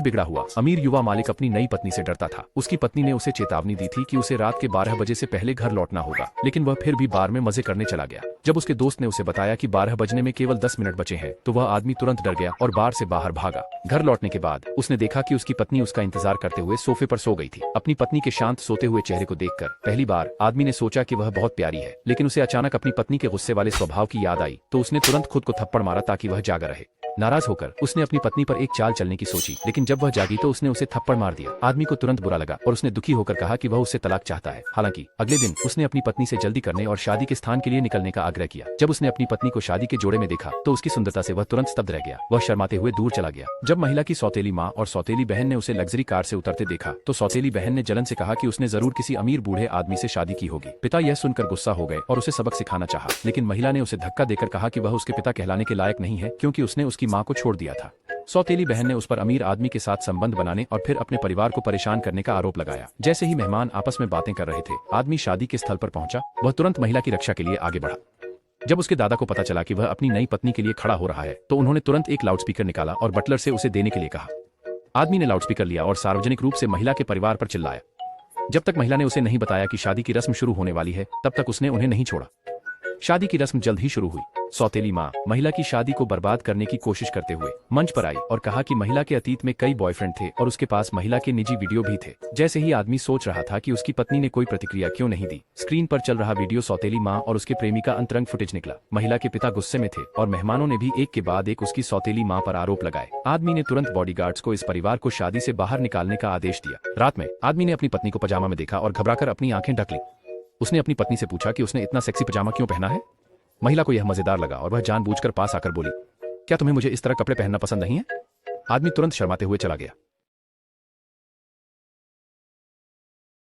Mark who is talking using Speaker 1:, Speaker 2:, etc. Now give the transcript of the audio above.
Speaker 1: बिगड़ा हुआ अमीर युवा मालिक अपनी नई पत्नी से डरता था। उसकी पत्नी ने उसे चेतावनी दी थी कि उसे रात के 12 बजे से पहले घर लौटना होगा, लेकिन वह फिर भी बार में मजे करने चला गया। जब उसके दोस्त ने उसे बताया कि 12 बजने में केवल 10 मिनट बचे हैं, तो वह आदमी तुरंत डर गया और बार से बाहर भागा। घर लौटने के बाद उसने देखा कि उसकी पत्नी उसका इंतजार करते हुए सोफे पर सो गई थी। अपनी पत्नी के शांत सोते हुए चेहरे को देखकर पहली बार आदमी ने सोचा कि वह बहुत प्यारी है, लेकिन उसे अचानक अपनी पत्नी के गुस्से वाले स्वभाव की याद आई, तो उसने तुरंत खुद को थप्पड़ मारा ताकि वह जागा रहे। नाराज होकर उसने अपनी पत्नी पर एक चाल चलने की सोची, लेकिन जब वह जागी तो उसने उसे थप्पड़ मार दिया। आदमी को तुरंत बुरा लगा और उसने दुखी होकर कहा कि वह उससे तलाक चाहता है। हालांकि अगले दिन उसने अपनी पत्नी से जल्दी करने और शादी के स्थान के लिए निकलने का आग्रह किया। जब उसने अपनी पत्नी को शादी के जोड़े में देखा तो उसकी सुंदरता से वह तुरंत स्तब्ध रह गया। वह शर्माते हुए दूर चला गया। जब महिला की सौतेली माँ और सौतेली बहन ने उसे लग्जरी कार से उतरते देखा तो सौतेली बहन ने जलन से कहा कि उसने जरूर किसी अमीर बूढ़े आदमी से शादी की होगी। पिता यह सुनकर गुस्सा हो गए और उसे सबक सिखाना चाहा, लेकिन महिला ने उसे धक्का देकर कहा कि वह उसके पिता कहलाने के लायक नहीं है, क्योंकि उसने उसकी माँ को छोड़ दिया था। सौतेली बहन ने उस पर अमीर आदमी के साथ संबंध बनाने और फिर अपने परिवार को परेशान करने का आरोप लगाया। जैसे ही मेहमान आपस में बातें कर रहे थे, आदमी शादी के स्थल पर पहुंचा। वह तुरंत महिला की रक्षा के लिए आगे बढ़ा। जब उसके दादा को पता चला कि वह अपनी नई पत्नी के लिए खड़ा हो रहा है, तो उन्होंने तुरंत एक लाउडस्पीकर निकाला और बटलर से उसे देने के लिए कहा। आदमी ने लाउडस्पीकर लिया और सार्वजनिक रूप से महिला के परिवार पर चिल्लाया। जब तक महिला ने उसे नहीं बताया कि शादी की रस्म शुरू होने वाली है, तब तक उसने उन्हें नहीं छोड़ा। शादी की रस्म जल्द ही शुरू हुई। सौतेली माँ महिला की शादी को बर्बाद करने की कोशिश करते हुए मंच पर आई और कहा कि महिला के अतीत में कई बॉयफ्रेंड थे और उसके पास महिला के निजी वीडियो भी थे। जैसे ही आदमी सोच रहा था कि उसकी पत्नी ने कोई प्रतिक्रिया क्यों नहीं दी, स्क्रीन पर चल रहा वीडियो सौतेली माँ और उसके प्रेमी का अंतरंग फुटेज निकला। महिला के पिता गुस्से में थे और मेहमानों ने भी एक के बाद एक उसकी सौतेली माँ पर आरोप लगाए। आदमी ने तुरंत बॉडीगार्ड्स को इस परिवार को शादी से बाहर निकालने का आदेश दिया। रात में आदमी ने अपनी पत्नी को पजामा में देखा और घबराकर अपनी आंखें ढक ली। उसने अपनी पत्नी से पूछा कि उसने इतना सेक्सी पजामा क्यों पहना है। महिला को यह मजेदार लगा और वह जानबूझकर पास आकर बोली, क्या तुम्हें मुझे इस तरह कपड़े पहनना पसंद नहीं है? आदमी तुरंत शर्माते हुए चला गया।